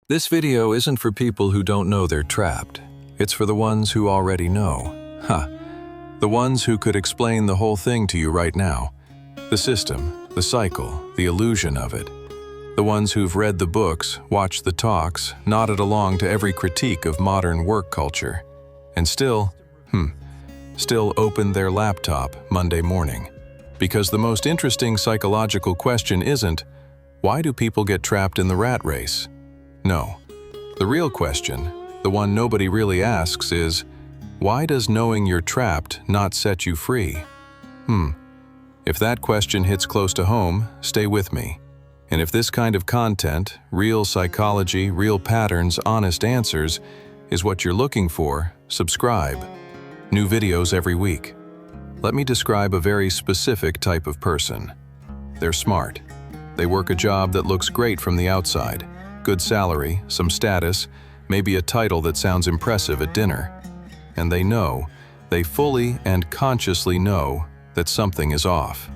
This video isn't for people who don't know they're trapped. It's for the ones who already know. The ones who could explain the whole thing to you right now. The system, the cycle, the illusion of it. The ones who've read the books, watched the talks, nodded along to every critique of modern work culture, and still opened their laptop Monday morning. Because the most interesting psychological question isn't, why do people get trapped in the rat race? No. The real question, the one nobody really asks, is, why does knowing you're trapped not set you free? If that question hits close to home, stay with me. And if this kind of content, real psychology, real patterns, honest answers, is what you're looking for, subscribe. New videos every week. Let me describe a very specific type of person. They're smart. They work a job that looks great from the outside. Good salary, some status, maybe a title that sounds impressive at dinner. And they fully and consciously know that something is off.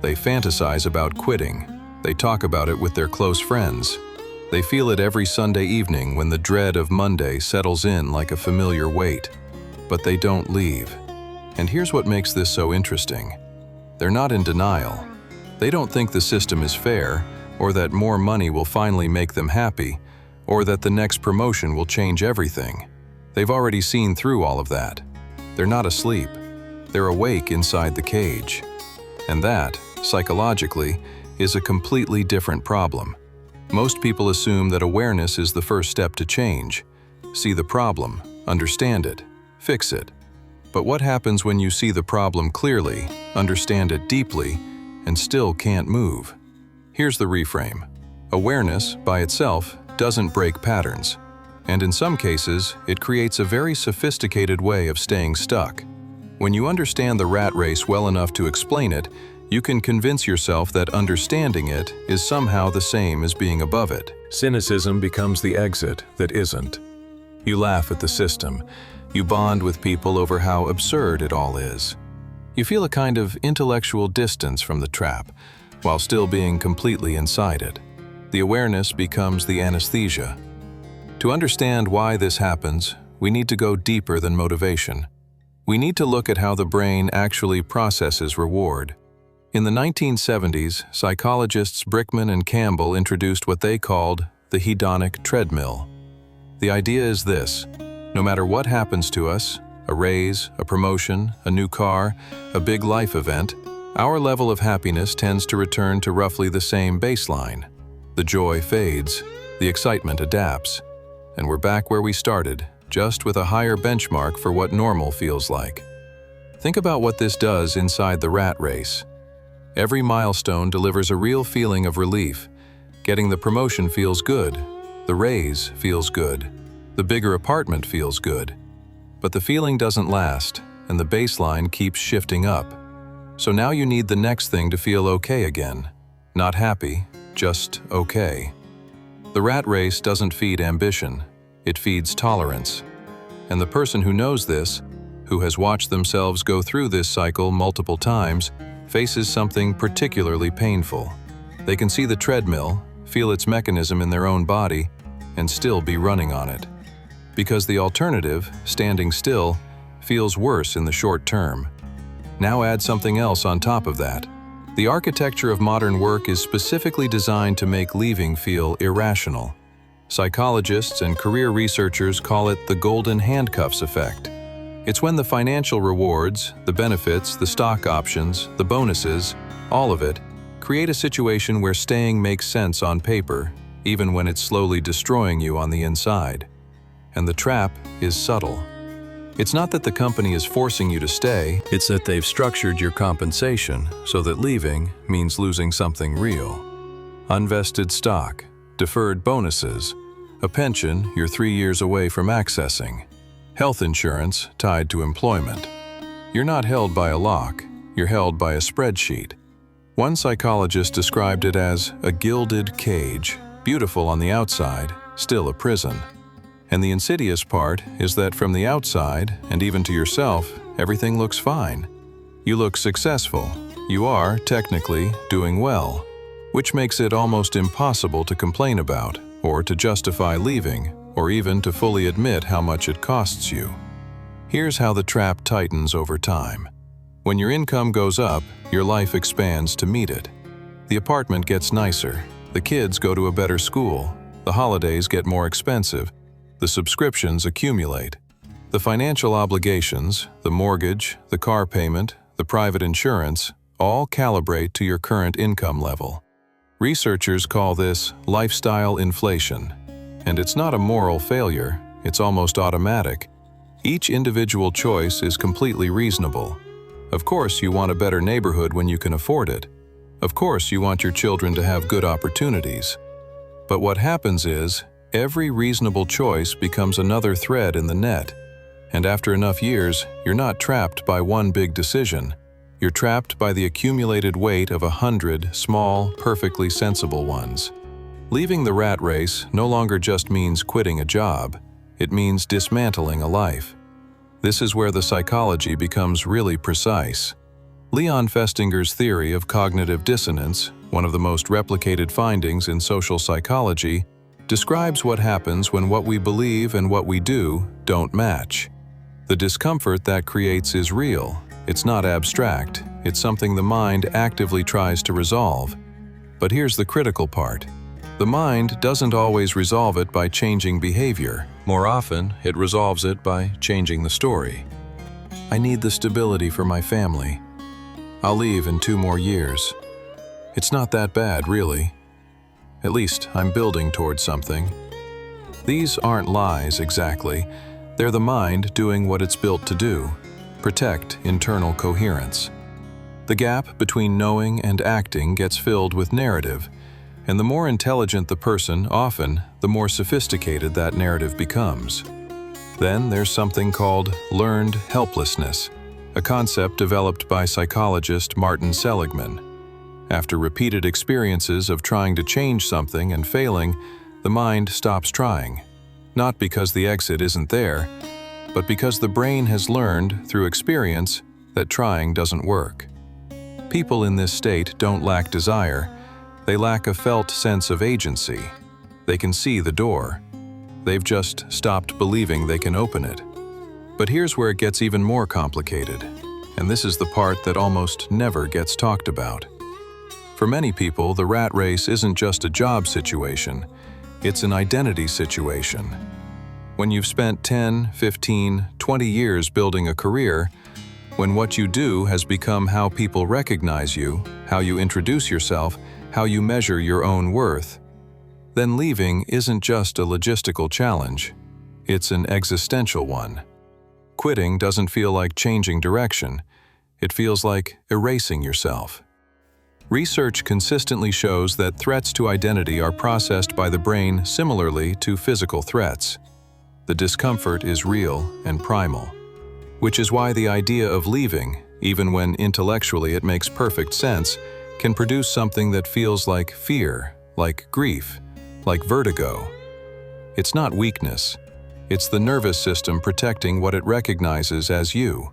They fantasize about quitting. They talk about it with their close friends. They feel it every Sunday evening when the dread of Monday settles in like a familiar weight. But they don't leave. And here's what makes this so interesting. They're not in denial. They don't think the system is fair, or that more money will finally make them happy, or that the next promotion will change everything. They've already seen through all of that. They're not asleep. They're awake inside the cage. And that, psychologically, is a completely different problem. Most people assume that awareness is the first step to change. See the problem, understand it, fix it. But what happens when you see the problem clearly, understand it deeply, and still can't move? Here's the reframe. Awareness, by itself, doesn't break patterns. And in some cases, it creates a very sophisticated way of staying stuck. When you understand the rat race well enough to explain it, you can convince yourself that understanding it is somehow the same as being above it. Cynicism becomes the exit that isn't. You laugh at the system. You bond with people over how absurd it all is. You feel a kind of intellectual distance from the trap, while still being completely inside it. The awareness becomes the anesthesia. To understand why this happens, we need to go deeper than motivation. We need to look at how the brain actually processes reward. In the 1970s, psychologists Brickman and Campbell introduced what they called the hedonic treadmill. The idea is this: no matter what happens to us, a raise, a promotion, a new car, a big life event, our level of happiness tends to return to roughly the same baseline. The joy fades, the excitement adapts, and we're back where we started, just with a higher benchmark for what normal feels like. Think about what this does inside the rat race. Every milestone delivers a real feeling of relief. Getting the promotion feels good. The raise feels good. The bigger apartment feels good. But the feeling doesn't last, and the baseline keeps shifting up. So now you need the next thing to feel okay again. Not happy, just okay. The rat race doesn't feed ambition. It feeds tolerance. And the person who knows this, who has watched themselves go through this cycle multiple times, faces something particularly painful. They can see the treadmill, feel its mechanism in their own body, and still be running on it. Because the alternative, standing still, feels worse in the short term. Now add something else on top of that. The architecture of modern work is specifically designed to make leaving feel irrational. Psychologists and career researchers call it the golden handcuffs effect. It's when the financial rewards, the benefits, the stock options, the bonuses, all of it, create a situation where staying makes sense on paper, even when it's slowly destroying you on the inside. And the trap is subtle. It's not that the company is forcing you to stay, it's that they've structured your compensation so that leaving means losing something real. Unvested stock, deferred bonuses, a pension you're 3 years away from accessing, health insurance tied to employment. You're not held by a lock, you're held by a spreadsheet. One psychologist described it as a gilded cage, beautiful on the outside, still a prison. And the insidious part is that from the outside, and even to yourself, everything looks fine. You look successful. You are, technically, doing well, which makes it almost impossible to complain about, or to justify leaving, or even to fully admit how much it costs you. Here's how the trap tightens over time. When your income goes up, your life expands to meet it. The apartment gets nicer, the kids go to a better school, the holidays get more expensive, the subscriptions accumulate. The financial obligations, the mortgage, the car payment, the private insurance, all calibrate to your current income level. Researchers call this lifestyle inflation, and it's not a moral failure, it's almost automatic. Each individual choice is completely reasonable. Of course, you want a better neighborhood when you can afford it. Of course, you want your children to have good opportunities. But what happens is, every reasonable choice becomes another thread in the net. And after enough years, you're not trapped by one big decision. You're trapped by the accumulated weight of 100 small, perfectly sensible ones. Leaving the rat race no longer just means quitting a job. It means dismantling a life. This is where the psychology becomes really precise. Leon Festinger's theory of cognitive dissonance, one of the most replicated findings in social psychology, describes what happens when what we believe and what we do don't match. The discomfort that creates is real. It's not abstract. It's something the mind actively tries to resolve. But here's the critical part. The mind doesn't always resolve it by changing behavior. More often, it resolves it by changing the story. I need the stability for my family. I'll leave in 2 more years. It's not that bad, really. At least I'm building towards something. These aren't lies exactly. They're the mind doing what it's built to do: protect internal coherence. The gap between knowing and acting gets filled with narrative, and the more intelligent the person, often, the more sophisticated that narrative becomes. Then there's something called learned helplessness, a concept developed by psychologist Martin Seligman. After repeated experiences of trying to change something and failing, the mind stops trying. Not because the exit isn't there, but because the brain has learned, through experience, that trying doesn't work. People in this state don't lack desire. They lack a felt sense of agency. They can see the door. They've just stopped believing they can open it. But here's where it gets even more complicated, and this is the part that almost never gets talked about. For many people, the rat race isn't just a job situation, it's an identity situation. When you've spent 10, 15, 20 years building a career, when what you do has become how people recognize you, how you introduce yourself, how you measure your own worth, then leaving isn't just a logistical challenge, it's an existential one. Quitting doesn't feel like changing direction, it feels like erasing yourself. Research consistently shows that threats to identity are processed by the brain similarly to physical threats. The discomfort is real and primal, which is why the idea of leaving, even when intellectually it makes perfect sense, can produce something that feels like fear, like grief, like vertigo. It's not weakness. It's the nervous system protecting what it recognizes as you.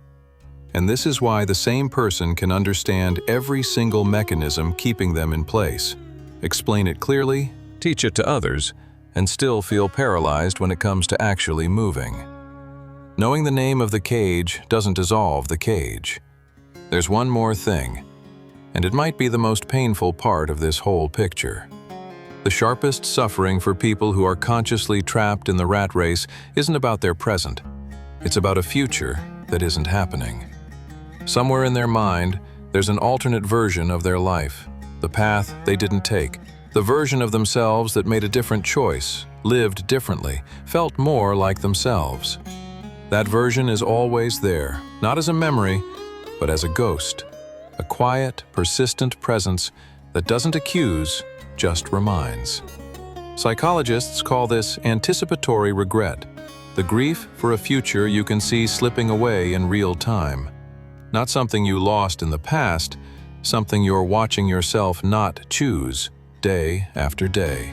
And this is why the same person can understand every single mechanism keeping them in place, explain it clearly, teach it to others, and still feel paralyzed when it comes to actually moving. Knowing the name of the cage doesn't dissolve the cage. There's one more thing, and it might be the most painful part of this whole picture. The sharpest suffering for people who are consciously trapped in the rat race isn't about their present. It's about a future that isn't happening. Somewhere in their mind, there's an alternate version of their life, the path they didn't take, the version of themselves that made a different choice, lived differently, felt more like themselves. That version is always there, not as a memory, but as a ghost. A quiet, persistent presence that doesn't accuse, just reminds. Psychologists call this anticipatory regret, the grief for a future you can see slipping away in real time. Not something you lost in the past, something you're watching yourself not choose, day after day.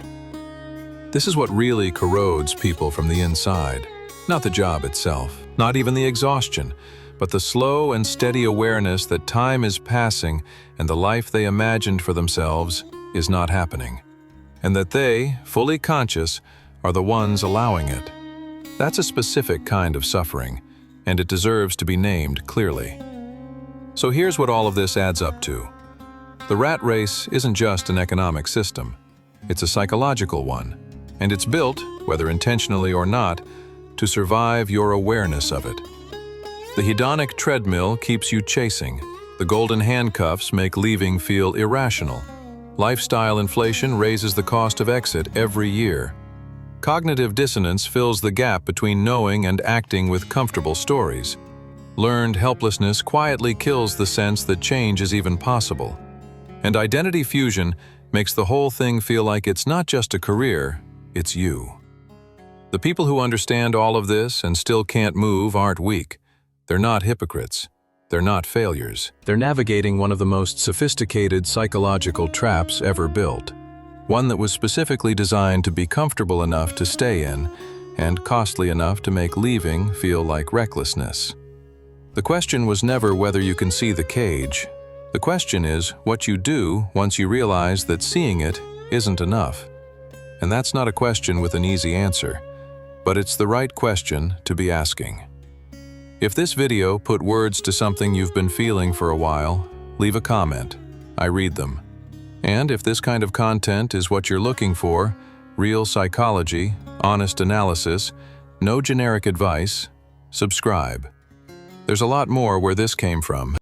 This is what really corrodes people from the inside. Not the job itself, not even the exhaustion, but the slow and steady awareness that time is passing and the life they imagined for themselves is not happening. and that they, fully conscious, are the ones allowing it. That's a specific kind of suffering, and it deserves to be named clearly. So here's what all of this adds up to. The rat race isn't just an economic system. It's a psychological one, and it's built, whether intentionally or not, to survive your awareness of it. The hedonic treadmill keeps you chasing. The golden handcuffs make leaving feel irrational. Lifestyle inflation raises the cost of exit every year. Cognitive dissonance fills the gap between knowing and acting with comfortable stories. Learned helplessness quietly kills the sense that change is even possible. And identity fusion makes the whole thing feel like it's not just a career, it's you. The people who understand all of this and still can't move aren't weak. They're not hypocrites. They're not failures. They're navigating one of the most sophisticated psychological traps ever built. One that was specifically designed to be comfortable enough to stay in and costly enough to make leaving feel like recklessness. The question was never whether you can see the cage. The question is what you do once you realize that seeing it isn't enough. And that's not a question with an easy answer, but it's the right question to be asking. If this video put words to something you've been feeling for a while, leave a comment. I read them. And if this kind of content is what you're looking for, real psychology, honest analysis, no generic advice, subscribe. There's a lot more where this came from.